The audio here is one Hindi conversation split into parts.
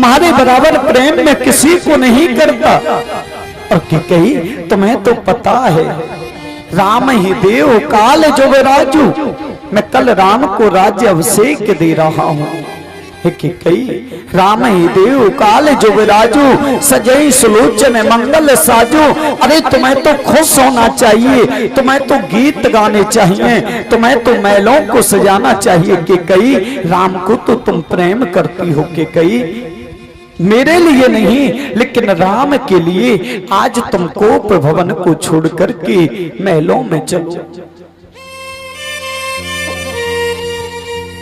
तुम्हारे बराबर प्रेम में किसी को नहीं करता। और कही तुम्हें तो पता है राम ही देव काल जो राजू, मैं कल राम को राज्य अभिषेक दे रहा हूं। कई राम ही देव काल जो विराजू, सजई सुलोचन मंगल साजू। अरे तुम्हें तो खुश होना चाहिए, तुम्हें तो गीत गाने चाहिए, तुम्हें तो महलों को सजाना चाहिए। कि कई राम को तो तुम प्रेम करती हो। कि कई मेरे लिए नहीं लेकिन राम के लिए आज तुम कोप भवन को छोड़ करके महलों में चलो।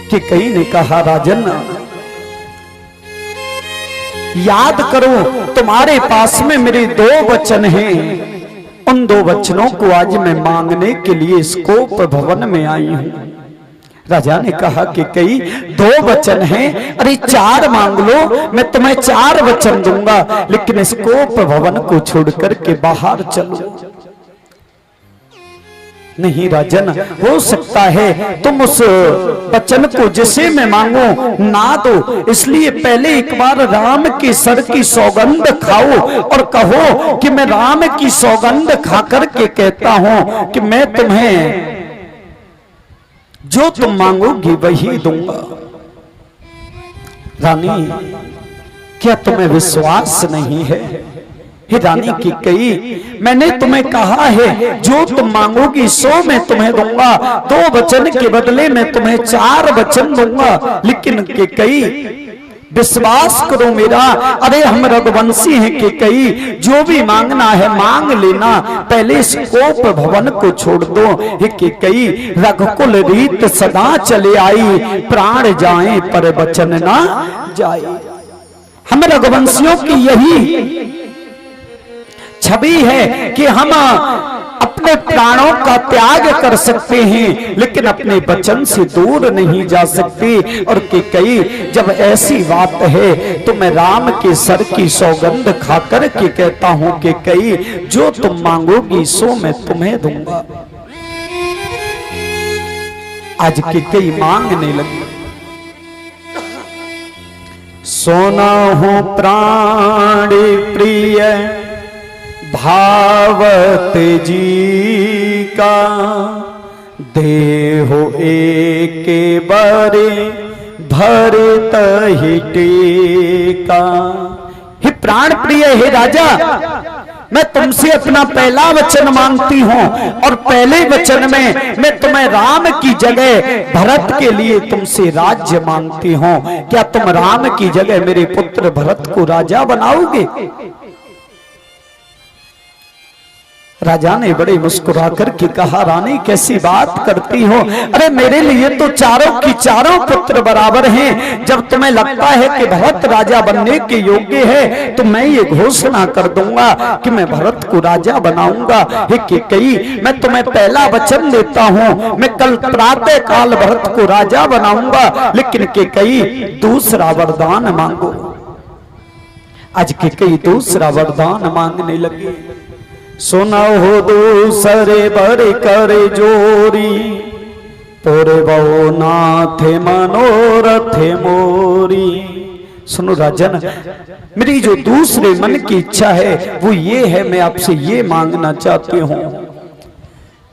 कि कई ने कहा राजन याद करो तुम्हारे पास में मेरे 2 वचन हैं, उन 2 वचनों को आज मैं मांगने के लिए इस कोप भवन में आई हूं। राजा ने कहा कि कई 2 वचन हैं, अरे 4 मांग लो, मैं तुम्हें 4 वचन दूंगा, लेकिन इस कोप भवन को छोड़ करके बाहर चलो। नहीं राजन, हो सकता है तुम उस वचन को जिसे मैं मांगू ना दो, इसलिए पहले एक बार राम के सर की सौगंध खाओ और कहो कि मैं राम की सौगंध खा करके कहता हूं कि मैं तुम्हें जो तुम मांगोगी वही दूंगा। रानी, क्या तुम्हें विश्वास नहीं है? हे रानी की कई, मैंने तुम्हें कहा है जो तुम मांगोगी सो मैं तुम्हें दूंगा, 2 वचन के बदले में तुम्हें 4 वचन दूंगा। लेकिन के कई विश्वास करो मेरा, अरे हम रघुवंशी हैं। कि कई जो भी मांगना है मांग लेना, पहले इस कोप भवन को छोड़ दो। कि कई रघुकुल रीत सदा चले आई, प्राण जाए पर वचन ना जाए। हम रघुवंशियों की यही छवि है कि हम अपने प्राणों का त्याग कर सकते हैं लेकिन अपने वचन से दूर नहीं जा सकते। और कि कई जब ऐसी बात है तो मैं राम के सर की सौगंध खाकर के कहता हूं कि कई जो तुम मांगोगी सो मैं तुम्हें दूंगा। आज की कई मांगने लगी, सोना हूं प्राण प्रिय भावत जी का, देहो एक बारे भरत ही टेका। हे प्राण प्रिय, हे राजा, मैं तुमसे अपना पहला वचन मांगती हूं और पहले वचन में मैं तुम्हें राम की जगह भरत के लिए तुमसे राज्य मांगती हूं। क्या तुम राम की जगह मेरे पुत्र भरत को राजा बनाओगे? राजा ने बड़े मुस्कुरा करके कहा, रानी कैसी बात करती हो? अरे मेरे लिए तो चारों की चारों पुत्र बराबर हैं। जब तुम्हें लगता है कि भरत राजा बनने के योग्य है तो मैं ये घोषणा कर दूंगा कि मैं भरत को राजा बनाऊंगा। कि कई मैं तुम्हें पहला वचन देता हूं, मैं कल प्रातः काल भरत को राजा बनाऊंगा, लेकिन के कई दूसरा वरदान मांगो। आज के कई दूसरा वरदान मांगने लगे। सुना हो दूसरे बर कर जोरी, तोरे बहु नाथे मनोरथ मोरी। सुनो राजन, मेरी जो दूसरे मन की इच्छा है वो ये है, मैं आपसे ये मांगना चाहती हूं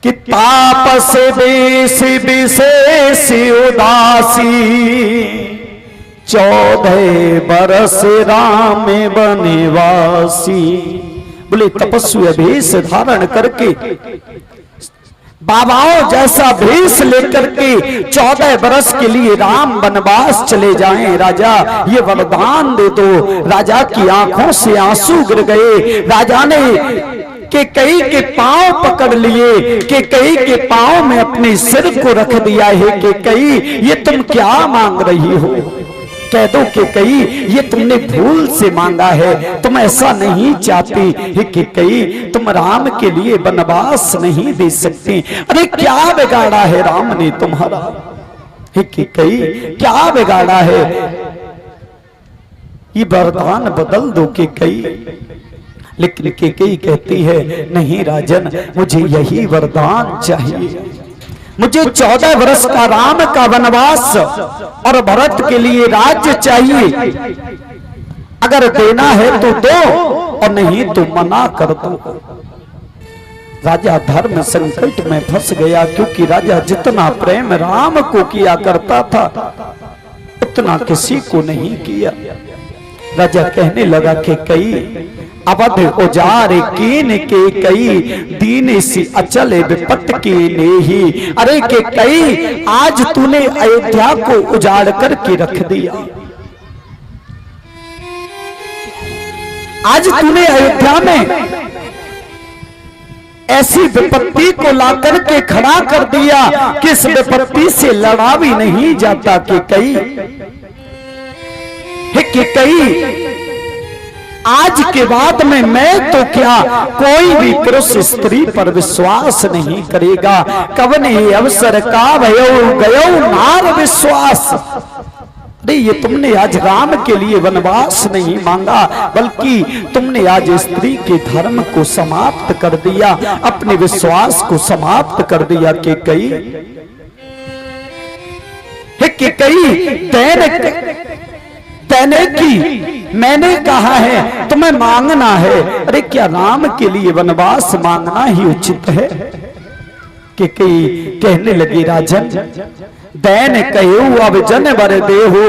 कि तापस बेस विशेष उदासी, 14 बरस राम बनवासी। बोले तपस्वी भेष धारण करके, बाबाओं जैसा भेष लेकर के 14 बरस के लिए राम वनवास चले जाएं। राजा ये वरदान दे दो। राजा की आंखों से आंसू गिर गए। राजा ने के कई के पांव पकड़ लिए, के कई के पांव में अपने सिर को रख दिया है। कि कई ये तुम क्या मांग रही हो? कह दो कि कई ये तुमने भूल से मांगा है, तुम ऐसा नहीं चाहती। कि कई तुम राम के लिए वनवास नहीं दे सकती। अरे क्या बिगाड़ा है राम ने तुम्हारा? कि कई क्या बिगाड़ा है? ये वरदान बदल दो कि कई। लेकिन के कई कहती है नहीं राजन, मुझे यही वरदान चाहिए। मुझे 14 वर्ष का राम का वनवास और भरत के लिए राज्य चाहिए। अगर देना है तो दो और नहीं तो मना कर दो। राजा धर्म संकट में फंस गया, क्योंकि राजा जितना प्रेम राम को किया करता था उतना किसी को नहीं किया। राजा कहने लगा कि कई अवध उजारे कीन के कई दीन सी अचल विपत की नेही। अरे के कई आज तूने अयोध्या को उजाड़ करके रख दिया, आज तूने अयोध्या में ऐसी विपत्ति को लाकर के खड़ा कर दिया कि इस विपत्ति से लड़ा भी नहीं जाता। कि कई आज के बाद में मैं तो क्या कोई भी पुरुष स्त्री पर विश्वास नहीं करेगा। कवने अवसर का भयो गयो नार विश्वास। अरे ये तुमने आज राम के लिए वनवास नहीं मांगा, बल्कि तुमने आज स्त्री के धर्म को समाप्त कर दिया, अपने विश्वास को समाप्त कर दिया। कि कई तैने की मैंने कहा है तुम्हें मांगना है। अरे क्या राम के लिए वनवास मांगना ही उचित है? कि कई कहने लगी राजन दैन कहू अब जन बर देहु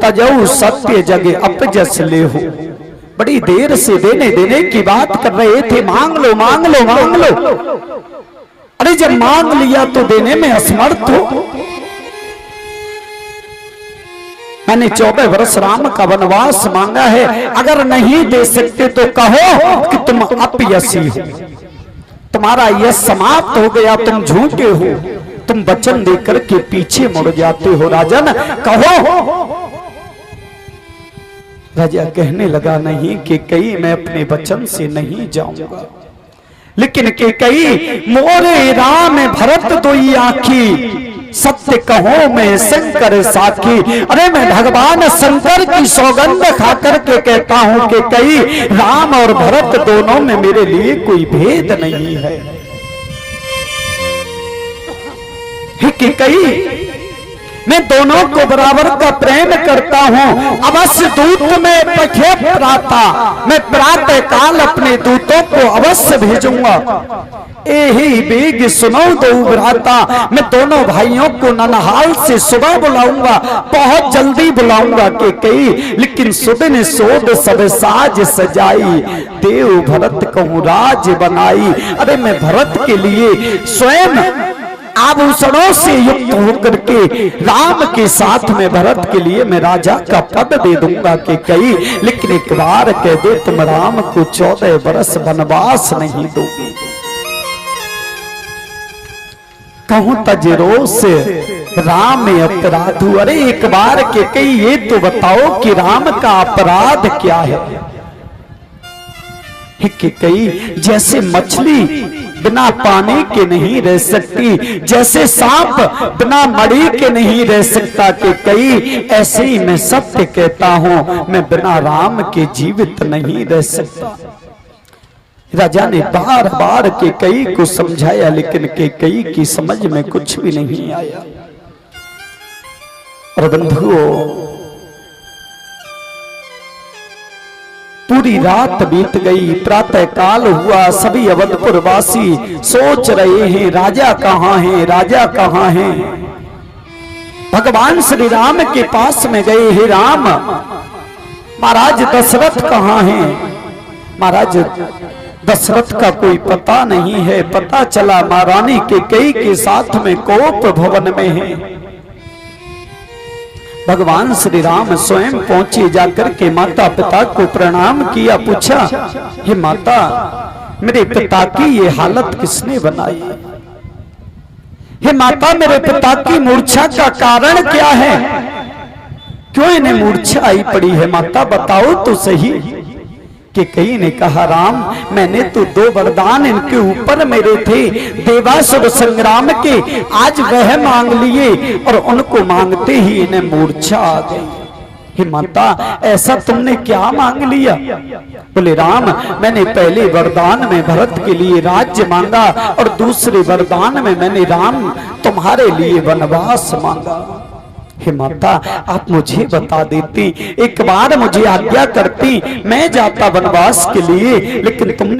तजऊ सत्य जगे अपजस लेहु। बड़ी देर से देने की बात कर रहे थे, मांग लो मांग लो मांग लो। अरे जब मांग लिया तो देने में असमर्थ हो। मैंने 14 वर्ष राम का वनवास मांगा है, अगर नहीं दे सकते तो कहो कि तुम अपयसी हो, तुम्हारा यश समाप्त हो गया, तुम झूठे हो, तुम वचन देकर के पीछे मुड़ जाते हो। राजन कहो। राजा कहने लगा नहीं कि कई मैं अपने वचन से नहीं जाऊंगा, लेकिन कि कई मोरे राम भरत दोई आखी सत्य कहो मैं शंकर साखी। अरे मैं भगवान शंकर की सौगंध खाकर के कहता हूं कि कई राम और भरत दोनों में मेरे लिए कोई भेद नहीं है। कि कई मैं दोनों को बराबर का प्रेम करता हूं। अवश्य दूत में पखे प्राता, मैं प्रातः काल अपने दूतों को अवश्य भेजूंगा। यही बेग सुनो दो भ्राता, मैं दोनों भाइयों को ननहाल से सुबह बुलाऊंगा, बहुत जल्दी बुलाऊंगा। कि कई लेकिन सुदिन सोद सब साज सजाई, देव भरत कहूं राज बनाई। अरे मैं भरत के लिए स्वयं आभूषणों से युक्त होकर के राम के साथ में भरत के लिए मैं राजा का पद दे दूंगा। कि कई लेकिन एक बार कह दे तुम राम को 14 वर्ष वनवास नहीं दोगे। कहूं तजरो से राम अपराधु। अरे एक बार के कई ये तो बताओ कि राम का अपराध क्या है? कि कई जैसे मछली बिना पानी के नहीं रह सकती, जैसे सांप बिना मड़ी के नहीं रह सकता। कि कई ऐसे ही मैं सत्य कहता हूं, मैं बिना राम के जीवित नहीं रह सकता। राजा ने बार बार के कई को समझाया, लेकिन के कई की समझ में कुछ भी नहीं आया। और बंधुओं पूरी रात बीत गई, प्रातः काल हुआ, सभी अवधपुर वासी सोच रहे हैं राजा कहाँ है, राजा कहाँ है। भगवान श्री राम के पास में गए, हे राम महाराज दशरथ कहाँ है? महाराज दशरथ का कोई पता नहीं है। पता चला महारानी के कई के साथ में कोप भवन में है। भगवान श्री राम स्वयं पहुंचे, जाकर के माता पिता को प्रणाम किया, पूछा हे माता मेरे पिता की ये हालत किसने बनाई? हे माता मेरे पिता की मूर्छा का कारण क्या है? क्यों इन्हें मूर्छा आई पड़ी है? माता बताओ तो सही। कि कई ने कहा राम मैंने तो 2 वरदान इनके ऊपर मेरे थे देवासुर संग्राम के, आज वह मांग लिए और उनको मांगते ही इन्हें मूर्छा आ गई। हे माता ऐसा तुमने क्या मांग लिया? बोले राम मैंने पहले वरदान में भरत के लिए राज्य मांगा और दूसरे वरदान में मैंने राम तुम्हारे लिए वनवास मांगा। हे माता, आप मुझे बता देती, एक बार मुझे आज्ञा करती, मैं जाता वनवास के लिए, लेकिन तुमने